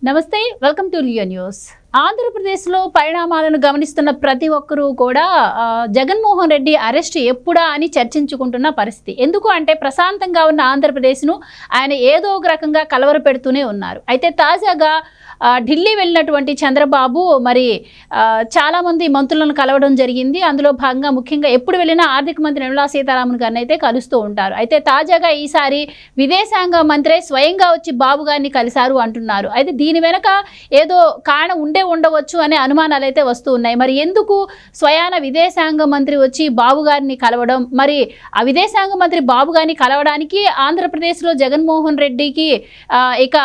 నమస్తే, welcome to Leo news. ఆంధ్రప్రదేశ్లో పరిణామాలను గమనిస్తున్న ప్రతి ఒక్కరూ కూడా జగన్మోహన్ రెడ్డి అరెస్ట్ ఎప్పుడా అని చర్చించుకుంటున్న పరిస్థితి. ఎందుకు అంటే ప్రశాంతంగా ఉన్న ఆంధ్రప్రదేశ్ను ఆయన ఏదో ఒక రకంగా కలవరపెడుతూనే ఉన్నారు. అయితే తాజాగా ఢిల్లీ వెళ్ళినటువంటి చంద్రబాబు మరి చాలామంది మంత్రులను కలవడం జరిగింది. అందులో భాగంగా ముఖ్యంగా ఎప్పుడు వెళ్ళినా ఆర్థిక మంత్రి నిర్మలా సీతారామన్ గారిని అయితే కలుస్తూ ఉంటారు. అయితే తాజాగా ఈసారి విదేశాంగ మంత్రే స్వయంగా వచ్చి బాబు గారిని కలిశారు అంటున్నారు. అయితే దీని వెనక ఏదో కారణం ఉండవచ్చు అనే అనుమానాలు అయితే వస్తూ ఉన్నాయి. మరి ఎందుకు స్వయాన విదేశాంగ మంత్రి వచ్చి బాబు గారిని కలవడం, మరి ఆ విదేశాంగ మంత్రి బాబు గారిని కలవడానికి ఆంధ్రప్రదేశ్లో జగన్మోహన్ రెడ్డికి ఇక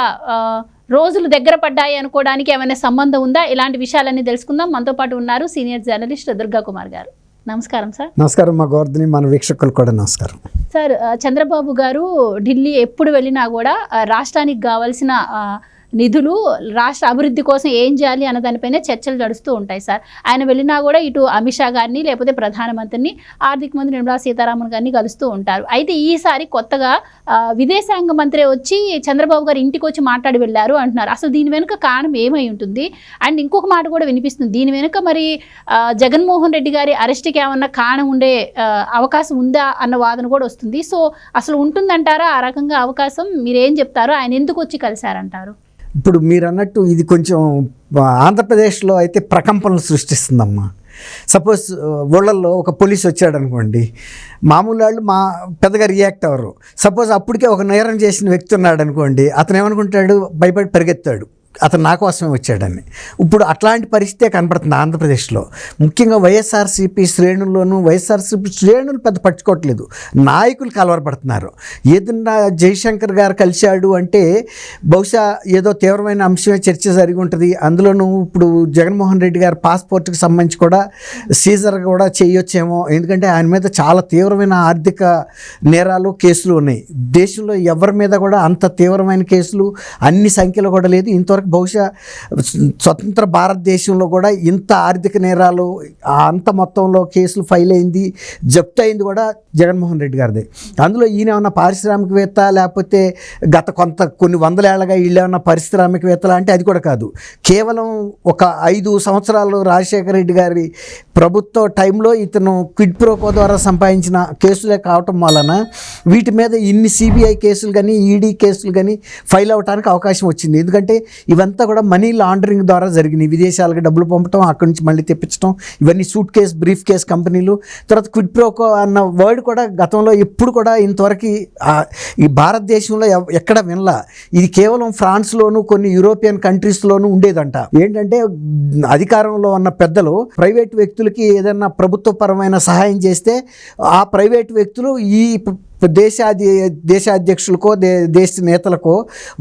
రోజులు దగ్గర పడ్డాయి అనుకోవడానికి ఏమైనా సంబంధం ఉందా? ఇలాంటి విషయాలన్నీ తెలుసుకుందాం. మనతో పాటు ఉన్నారు సీనియర్ జర్నలిస్ట్ దుర్గా కుమార్ గారు. నమస్కారం సార్. నమస్కారం మా గోవర్ధని, మన వీక్షకులు కూడా నమస్కారం సార్. చంద్రబాబు గారు ఢిల్లీ ఎప్పుడు వెళ్ళినా కూడా రాష్ట్రానికి కావాల్సిన నిధులు రాష్ట్ర అభివృద్ధి కోసం ఏం చేయాలి అన్న దానిపైన చర్చలు నడుస్తూ ఉంటాయి సార్. ఆయన వెళ్ళినా కూడా ఇటు అమిత్ షా గారిని లేకపోతే ప్రధానమంత్రిని, ఆర్థిక మంత్రి నిర్మలా సీతారామన్ గారిని కలుస్తూ ఉంటారు. అయితే ఈసారి కొత్తగా విదేశాంగ మంత్రి వచ్చి చంద్రబాబు గారు ఇంటికి వచ్చి మాట్లాడి వెళ్ళారు అంటున్నారు. అసలు దీని వెనుక కారణం ఏమై ఉంటుంది? అండ్ ఇంకొక మాట కూడా వినిపిస్తుంది, దీని వెనుక మరి జగన్మోహన్ రెడ్డి గారి అరెస్ట్కి ఏమన్నా కారణం ఉండే అవకాశం ఉందా అన్న వాదన కూడా వస్తుంది. సో అసలు ఉంటుందంటారా ఆ రకంగా అవకాశం? మీరేం చెప్తారు? ఆయన ఎందుకు వచ్చి కలిశారంటారు? ఇప్పుడు మీరు అన్నట్టు ఇది కొంచెం ఆంధ్రప్రదేశ్లో అయితే ప్రకంపనలు సృష్టిస్తుందమ్మా. సపోజ్ ఊళ్ళల్లో ఒక పోలీస్ వచ్చాడు అనుకోండి, మామూలు వాళ్ళు పెద్దగా రియాక్ట్ అవ్వరు. సపోజ్ అప్పటికే ఒక నేరం చేసిన వ్యక్తి ఉన్నాడు అనుకోండి, అతను ఏమనుకుంటాడు, భయపడి పరిగెత్తాడు, అతను నా కోసమే వచ్చాడని. ఇప్పుడు అట్లాంటి పరిస్థితే కనపడుతుంది ఆంధ్రప్రదేశ్లో. ముఖ్యంగా వైఎస్ఆర్సీపీ శ్రేణులు పెద్ద పట్టుకోవట్లేదు, నాయకులు కలవరపడుతున్నారు. ఏదన్నా జయశంకర్ గారు కలిశాడు అంటే బహుశా ఏదో తీవ్రమైన అంశమే చర్చ జరిగి ఉంటుంది. అందులోనూ ఇప్పుడు జగన్మోహన్ రెడ్డి గారి పాస్పోర్ట్కి సంబంధించి కూడా సీజర్ కూడా చేయొచ్చేమో, ఎందుకంటే ఆయన మీద చాలా తీవ్రమైన ఆర్థిక నేరాలు, కేసులు ఉన్నాయి. దేశంలో ఎవరి మీద కూడా అంత తీవ్రమైన కేసులు అన్ని సంఖ్యలో కూడా లేదు. ఇంతవరకు బహుశా స్వతంత్ర భారతదేశంలో కూడా ఇంత ఆర్థిక నేరాలు అంత మొత్తంలో కేసులు ఫైల్ అయింది, జప్తు అయింది కూడా జగన్మోహన్ రెడ్డి గారిది. అందులో ఈయన ఏమన్నా పారిశ్రామికవేత్త, లేకపోతే కొన్ని వందలేళ్లగా వీళ్ళు ఏమన్నా పారిశ్రామికవేత్తలు అంటే అది కూడా కాదు. కేవలం ఒక 5 సంవత్సరాలు రాజశేఖర రెడ్డి గారి ప్రభుత్వ టైంలో ఇతను క్విడ్ ప్రోకో ద్వారా సంపాదించిన కేసులే కావటం వలన వీటి మీద ఇన్ని సిబిఐ కేసులు కానీ, ఈడీ కేసులు కానీ ఫైల్ అవ్వడానికి అవకాశం వచ్చింది. ఎందుకంటే ఇవంతా కూడా మనీ లాండరింగ్ ద్వారా జరిగినాయి. విదేశాలకు డబ్బులు పంపటం, అక్కడి నుంచి మళ్ళీ తెప్పించడం, ఇవన్నీ సూట్ కేస్, బ్రీఫ్ కేస్ కంపెనీలు. తర్వాత క్విడ్ ప్రోకో అన్న వర్డ్ కూడా గతంలో ఎప్పుడు కూడా ఇంతవరకు ఈ భారతదేశంలో ఎక్కడ వినలా. ఇది కేవలం ఫ్రాన్స్లోను కొన్ని యూరోపియన్ కంట్రీస్లోనూ ఉండేదంట. ఏంటంటే అధికారంలో ఉన్న పెద్దలు ప్రైవేట్ వ్యక్తులకి ఏదైనా ప్రభుత్వపరమైన సహాయం చేస్తే ఆ ప్రైవేట్ వ్యక్తులు ఈ దేశాధ్యక్షులకో దేశ నేతలకో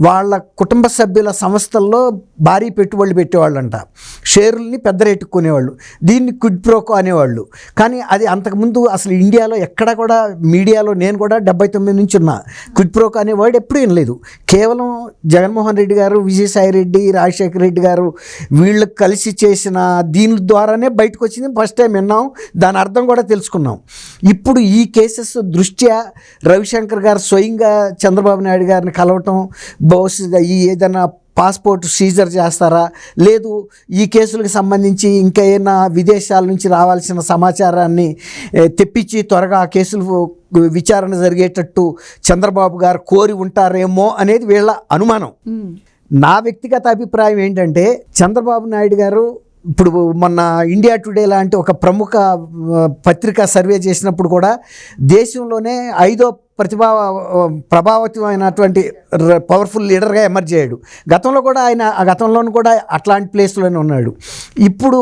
వాళ్ళ కుటుంబ సభ్యుల సంస్థల్లో భారీ పెట్టుబడులు పెట్టేవాళ్ళంట. షేర్లని పెద్ద రేటుకు కొనేవాళ్ళు. దీన్ని క్విడ్ ప్రోకో అనేవాళ్ళు. కానీ అది అంతకుముందు అసలు ఇండియాలో ఎక్కడ కూడా మీడియాలో నేను కూడా 79 నుంచి ఉన్నా, క్విడ్ ప్రోకో అనే వర్డ్ ఎప్పుడూ వినలేదు. కేవలం జగన్మోహన్ రెడ్డి గారు, విజయసాయి రెడ్డి, రాజశేఖర రెడ్డి గారు వీళ్ళకి కలిసి చేసిన దీని ద్వారానే బయటకు వచ్చింది. ఫస్ట్ టైం విన్నాం, దాని అర్థం కూడా తెలుసుకున్నాం. ఇప్పుడు ఈ కేసెస్ దృష్ట్యా రవిశంకర్ గారు స్వయంగా చంద్రబాబు నాయుడు గారిని కలవటం, బహుశా ఈ ఏదైనా పాస్పోర్ట్ సీజర్ చేస్తారా, లేదు ఈ కేసులకు సంబంధించి ఇంకా ఏమైనా విదేశాల నుంచి రావాల్సిన సమాచారాన్ని తెప్పించి త్వరగా ఆ కేసులు విచారణ జరిగేటట్టు చంద్రబాబు గారు కోరి ఉంటారేమో అనేది వీళ్ళ అనుమానం. నా వ్యక్తిగత అభిప్రాయం ఏంటంటే, చంద్రబాబు నాయుడు గారు ఇప్పుడు మొన్న ఇండియా టుడే లాంటి ఒక ప్రముఖ పత్రిక సర్వే చేసినప్పుడు కూడా దేశంలోనే 5వ ప్రభావతమైనటువంటి పవర్ఫుల్ లీడర్గా ఎమర్జ్ అయ్యాడు. గతంలోనూ కూడా అట్లాంటి ప్లేస్లోనే ఉన్నాడు. ఇప్పుడు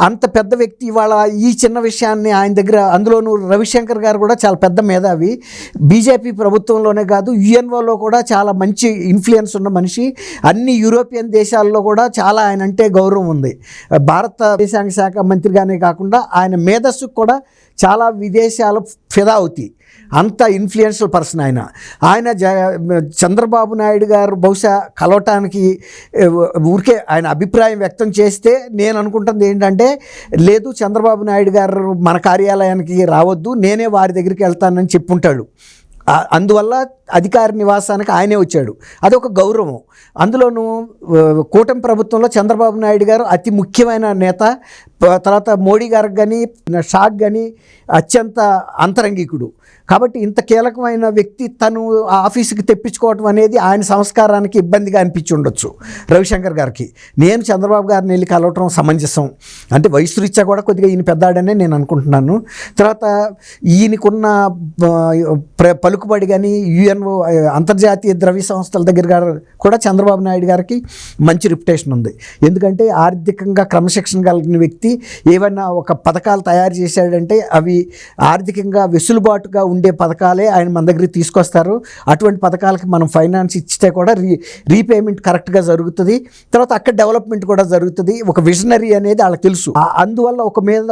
అంత పెద్ద వ్యక్తి ఇవాళ ఈ చిన్న విషయాన్ని ఆయన దగ్గర, అందులోనూ రవిశంకర్ గారు కూడా చాలా పెద్ద మేధావి, బీజేపీ ప్రభుత్వంలోనే కాదు యుఎన్ఓలో కూడా చాలా మంచి ఇన్ఫ్లుయెన్స్ ఉన్న మనిషి. అన్ని యూరోపియన్ దేశాల్లో కూడా చాలా ఆయన అంటే గౌరవం ఉంది. భారత విదేశాంగ శాఖ మంత్రిగానే కాకుండా ఆయన మేధస్సుకు కూడా చాలా విదేశాలు ఫిదా అవుతాయి. అంత ఇన్ఫ్లుయెన్షియల్ పర్సన్ ఆయన చంద్రబాబు నాయుడు గారు బహుశా కలవటానికి ఊరికే ఆయన అభిప్రాయం వ్యక్తం చేస్తే నేను అనుకుంటుంది ఏంటంటే, లేదు చంద్రబాబు నాయుడు గారు మన కార్యాలయానికి రావద్దు, నేనే వారి దగ్గరికి వెళ్తానని చెప్పుంటాడు. అందువల్ల అధికార నివాసానికి ఆయనే వచ్చాడు. అదొక గౌరవం. అందులోనూ కూటమి ప్రభుత్వంలో చంద్రబాబు నాయుడు గారు అతి ముఖ్యమైన నేత, తర్వాత మోడీ గారికి కానీ షాక్ కానీ అత్యంత అంతరంగికుడు. కాబట్టి ఇంత కీలకమైన వ్యక్తి తను ఆ ఆఫీసుకి తెప్పించుకోవటం అనేది ఆయన సంస్కారానికి ఇబ్బందిగా అనిపించి ఉండొచ్చు రవిశంకర్ గారికి. నేను చంద్రబాబు గారిని వెళ్ళి కలవటం సమంజసం, అంటే వయసు రీత్యా కూడా కొద్దిగా ఈయన పెద్దాడనే నేను అనుకుంటున్నాను. తర్వాత ఈయనకున్న పలుకుబడి కానీ యుఎన్ఓ అంతర్జాతీయ ద్రవ్య సంస్థల దగ్గర కూడా చంద్రబాబు నాయుడు గారికి మంచి రిప్యుటేషన్ ఉంది. ఎందుకంటే ఆర్థికంగా క్రమశిక్షణ కలిగిన వ్యక్తి. ఏమైనా ఒక పథకాలు తయారు చేశాడంటే అవి ఆర్థికంగా వెసులుబాటుగా ఉండే పథకాలే ఆయన మన దగ్గరికి తీసుకొస్తారు. అటువంటి పథకాలకి మనం ఫైనాన్స్ ఇచ్చితే కూడా రీపేమెంట్ కరెక్ట్గా జరుగుతుంది. తర్వాత అక్కడ డెవలప్మెంట్ కూడా జరుగుతుంది. ఒక విజనరీ అనేది వాళ్ళకి తెలుసు. అందువల్ల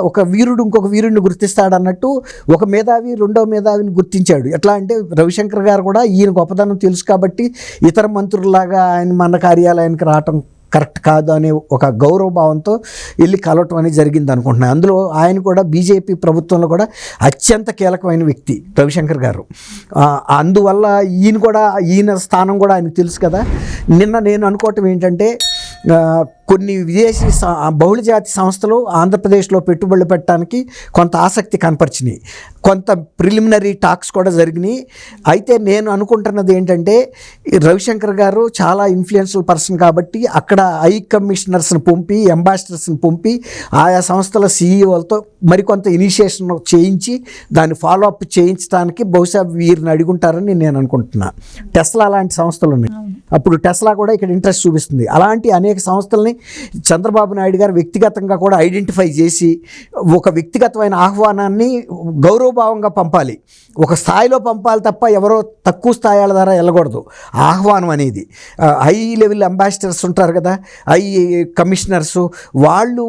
ఒక వీరుడు ఇంకొక వీరుడిని గుర్తిస్తాడు అన్నట్టు ఒక మేధావి రెండో మేధావిని గుర్తించాడు. ఎట్లా అంటే రవిశంకర్ గారు కూడా ఈయన గొప్పదనం తెలుసు కాబట్టి ఇతర మంత్రుల్లాగా ఆయన మన కార్యాలయానికి రావటం కరెక్ట్ కాదు అనే ఒక గౌరవ భావంతో వెళ్ళి కలవటం అనేది జరిగింది అనుకుంటున్నాను. అందులో ఆయన కూడా బీజేపీ ప్రభుత్వంలో కూడా అత్యంత కీలకమైన వ్యక్తి రవిశంకర్ గారు. అందువల్ల ఈయన స్థానం కూడా ఆయనకు తెలుసు కదా. నిన్న నేను అనుకోవటం ఏంటంటే కొన్ని విదేశీ బహుళజాతి సంస్థలు ఆంధ్రప్రదేశ్లో పెట్టుబడులు పెట్టడానికి కొంత ఆసక్తి కనపరిచినాయి. కొంత ప్రిలిమినరీ టాక్స్ కూడా జరిగినాయి. అయితే నేను అనుకుంటున్నది ఏంటంటే రవిశంకర్ గారు చాలా ఇన్ఫ్లుయెన్షియల్ పర్సన్ కాబట్టి అక్కడ హై కమిషనర్స్ని పంపి అంబాసిడర్స్ని పంపి ఆయా సంస్థల సీఈఓలతో మరికొంత ఇనిషియేషన్ చేయించి దాన్ని ఫాలో అప్ చేయించడానికి బహుశా వీరిని అడుగుంటారని నేను అనుకుంటున్నాను. టెస్లా అలాంటి సంస్థలు ఉన్నాయి. అప్పుడు టెస్లా కూడా ఇక్కడ ఇంట్రెస్ట్ చూపిస్తుంది. అలాంటి అనేక సంస్థల్ని చంద్రబాబు నాయుడు గారు వ్యక్తిగతంగా కూడా ఐడెంటిఫై చేసి ఒక వ్యక్తిగతమైన ఆహ్వానాన్ని గౌరవభావంగా పంపాలి. ఒక స్థాయిలో పంపాలి తప్ప ఎవరో తక్కువ స్థాయిల ద్వారా వెళ్ళకూడదు. ఆహ్వానం అనేది హై లెవెల్ అంబాసిడర్స్ ఉంటారు కదా, హై కమిషనర్స్, వాళ్ళు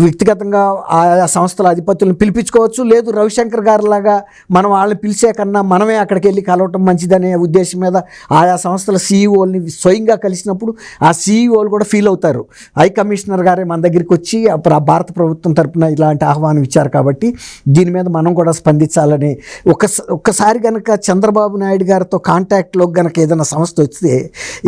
వ్యక్తిగతంగా ఆయా సంస్థల అధిపతులను పిలిపించుకోవచ్చు. లేదు రవిశంకర్ గారి లాగా మనం వాళ్ళని పిలిచే కన్నా మనమే అక్కడికి వెళ్ళి కలవటం మంచిదనే ఉద్దేశం మీద ఆయా సంస్థల సీఈఓల్ని స్వయంగా కలిసినప్పుడు ఆ సీఈఓలు కూడా ఫీల్ అవుతారు. హై కమిషనర్ గారే మన దగ్గరికి వచ్చి అప్పుడు ఆ భారత ప్రభుత్వం తరపున ఇలాంటి ఆహ్వానం ఇచ్చారు కాబట్టి దీని మీద మనం కూడా స్పందించాలని ఒక్కసారి కనుక చంద్రబాబు నాయుడు గారితో కాంటాక్ట్లో కనుక ఏదైనా సంస్థ వస్తే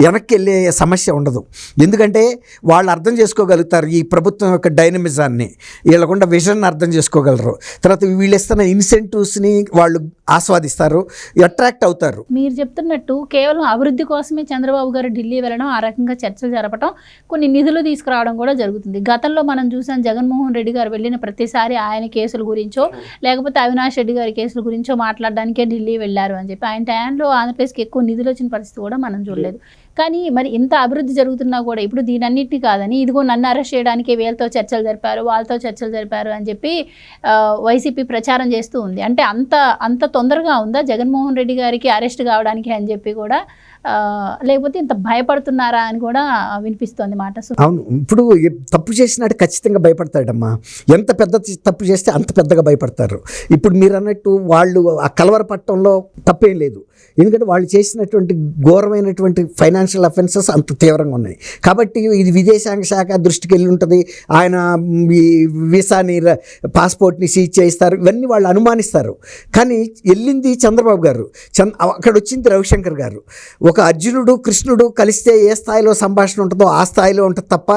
వెనక్కి వెళ్ళే సమస్య ఉండదు. ఎందుకంటే వాళ్ళు అర్థం చేసుకోగలుగుతారు ఈ ప్రభుత్వం యొక్క డైనమిజాన్ని, వీళ్ళకుండా విజన్ అర్థం చేసుకోగలరు. తర్వాత వీళ్ళు ఇస్తున్న ఇన్సెంటివ్స్ని వాళ్ళు ఆస్వాదిస్తారు, అట్రాక్ట్ అవుతారు. మీరు చెప్తున్నట్టు కేవలం అభివృద్ధి కోసమే చంద్రబాబు గారు ఢిల్లీ వెళ్ళడం, ఆ రకంగా చర్చలు జరపడం, కొన్ని నిధులు తీసుకురావడం కూడా జరుగుతుంది. గతంలో మనం చూసాం జగన్మోహన్ రెడ్డి గారు వెళ్ళిన ప్రతిసారి ఆయన కేసుల గురించో లేకపోతే అవినాష్ రెడ్డి గారి కేసుల గురించో మాట్లాడడానికే ఢిల్లీ వెళ్ళారు అని చెప్పి. ఆయన టైంలో ఆంధ్రప్రదేశ్కి ఎక్కువ నిధులు వచ్చిన పరిస్థితి కూడా మనం చూడలేదు. కానీ మరి ఇంత అభివృద్ధి జరుగుతున్నా కూడా ఇప్పుడు దీనన్నింటినీ కాదని ఇదిగో నన్ను అరెస్ట్ చేయడానికి వీళ్ళతో చర్చలు జరిపారు, వాళ్ళతో చర్చలు జరిపారు అని చెప్పి వైసీపీ ప్రచారం చేస్తూ ఉంది. అంటే అంత తొందరగా ఉందా జగన్మోహన్ రెడ్డి గారికి అరెస్ట్ కావడానికి అని చెప్పి కూడా, లేకపోతే ఇంత భయపడుతున్నారా అని కూడా వినిపిస్తోంది మాట. అవును, ఇప్పుడు తప్పు చేసినాడు ఖచ్చితంగా భయపడతాడమ్మా. ఎంత పెద్ద తప్పు చేస్తే అంత పెద్దగా భయపడతారు. ఇప్పుడు మీరు అన్నట్టు వాళ్ళు ఆ కలవరపట్టంలో తప్పేం లేదు. ఎందుకంటే వాళ్ళు చేసినటువంటి ఘోరమైనటువంటి ఫైనాన్షియల్ అఫెన్సెస్ అంత తీవ్రంగా ఉన్నాయి కాబట్టి ఇది విదేశాంగ శాఖ దృష్టికి వెళ్ళి ఉంటుంది. ఆయన ఈ వీసాని పాస్పోర్ట్ని సీజ్ చేయిస్తారు, ఇవన్నీ వాళ్ళు అనుమానిస్తారు. కానీ వెళ్ళింది చంద్రబాబు గారు, అక్కడ వచ్చింది రవిశంకర్ గారు. ఒక అర్జునుడు కృష్ణుడు కలిస్తే ఏ స్థాయిలో సంభాషణ ఉంటుందో ఆ స్థాయిలో ఉంటుంది తప్ప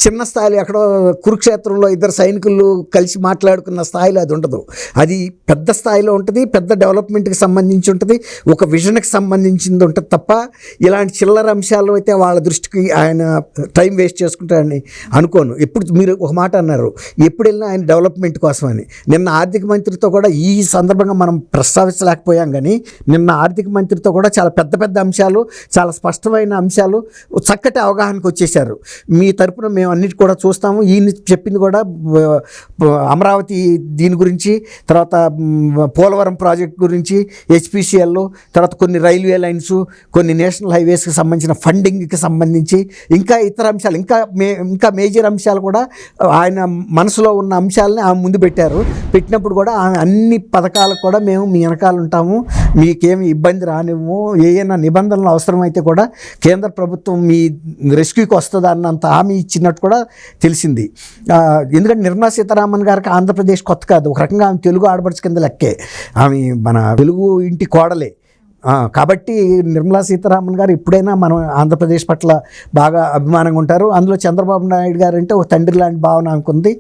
చిన్న స్థాయిలో ఎక్కడో కురుక్షేత్రంలో ఇద్దరు సైనికులు కలిసి మాట్లాడుకున్న స్థాయిలో అది ఉండదు. అది పెద్ద స్థాయిలో ఉంటుంది, పెద్ద డెవలప్మెంట్కి సంబంధించి ఉంటుంది, ఒక విజన్కి సంబంధించింది ఉంటుంది తప్ప ఇలాంటి చిల్లర అంశాలు అయితే వాళ్ళ దృష్టికి ఆయన టైం వేస్ట్ చేసుకుంటారని అనుకోను. ఎప్పుడు మీరు ఒక మాట అన్నారు, ఎప్పుడు వెళ్ళినా ఆయన డెవలప్మెంట్ కోసం అని. నిన్న ఆర్థిక మంత్రితో కూడా ఈ సందర్భంగా మనం ప్రస్తావించలేకపోయాం, కానీ నిన్న ఆర్థిక మంత్రితో కూడా చాలా పెద్ద పెద్ద అంశాలు, చాలా స్పష్టమైన అంశాలు చక్కటి అవగాహనకు వచ్చేసారు. మీ తరపున మేము అన్నిటి కూడా చూస్తాము. ఈయన చెప్పింది కూడా అమరావతి దీని గురించి, తర్వాత పోలవరం ప్రాజెక్ట్ గురించి, హెచ్పిసిఎల్, తర్వాత కొన్ని రైల్వే లైన్స్, కొన్ని నేషనల్ హైవేస్కి సంబంధించిన ఫండింగ్కి సంబంధించి ఇంకా ఇతర అంశాలు, ఇంకా మేజర్ అంశాలు కూడా ఆయన మనసులో ఉన్న అంశాలని ఆమె ముందు పెట్టినప్పుడు కూడా అన్ని పథకాలకు కూడా మేము మీ వెనకాల ఉంటాము, మీకేమి ఇబ్బంది రానివ్వము, ఏమైనా నిబంధనలు అవసరమైతే కూడా కేంద్ర ప్రభుత్వం మీ రెస్క్యూకి వస్తుంది అన్నంత హామీ ఇచ్చినట్టు కూడా తెలిసింది. ఎందుకంటే నిర్మలా సీతారామన్ గారికి ఆంధ్రప్రదేశ్ కొత్త కాదు, ఒక రకంగా ఆమె తెలుగు ఆడపడుచు కింద లెక్కే. ఆమె మన తెలుగు ఇంటి కోడలే. కాబట్టి నిర్మలా సీతారామన్ గారు ఎప్పుడైనా మనం ఆంధ్రప్రదేశ్ పట్ల బాగా అభిమానంగా ఉంటారు. అందులో చంద్రబాబు నాయుడు గారు అంటే ఒక తండ్రి లాంటి భావన అనుకుంది.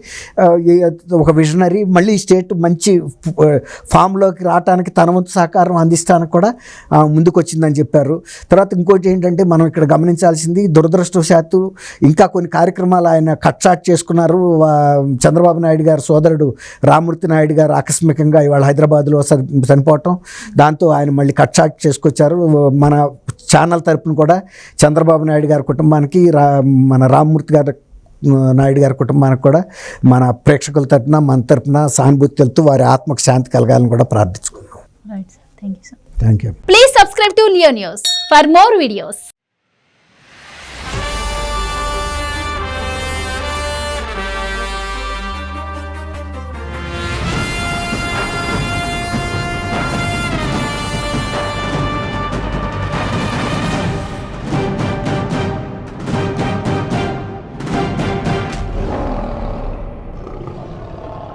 ఒక విజనరీ, మళ్ళీ స్టేట్ మంచి ఫామ్లోకి రావడానికి తన వంతు సహకారం అందిస్తానికి కూడా ముందుకు వచ్చిందని చెప్పారు. తర్వాత ఇంకోటి ఏంటంటే మనం ఇక్కడ గమనించాల్సింది, దురదృష్టవశాత్తు ఇంకా కొన్ని కార్యక్రమాలు ఆయన కట్ షాట్ చేసుకున్నారు. చంద్రబాబు నాయుడు గారు సోదరుడు రామ్మూర్తి నాయుడు గారు ఆకస్మికంగా ఇవాళ హైదరాబాద్లో చనిపోవటం, దాంతో ఆయన మళ్ళీ కట్ షాట్ చేసుకొచ్చారు. మన ఛానల్ తరపున కూడా చంద్రబాబు నాయుడు గారి కుటుంబానికి, మన రామ్మూర్తి నాయుడు గారి కుటుంబానికి కూడా మన ప్రేక్షకుల తరపున, మన తరపున సానుభూతి తెలుపుతూ వారి ఆత్మకు శాంతి కలగాలని కూడా ప్రార్థించుకున్నాం. Right sir, thank you sir. Thank you. Please subscribe to Leo news for more videos.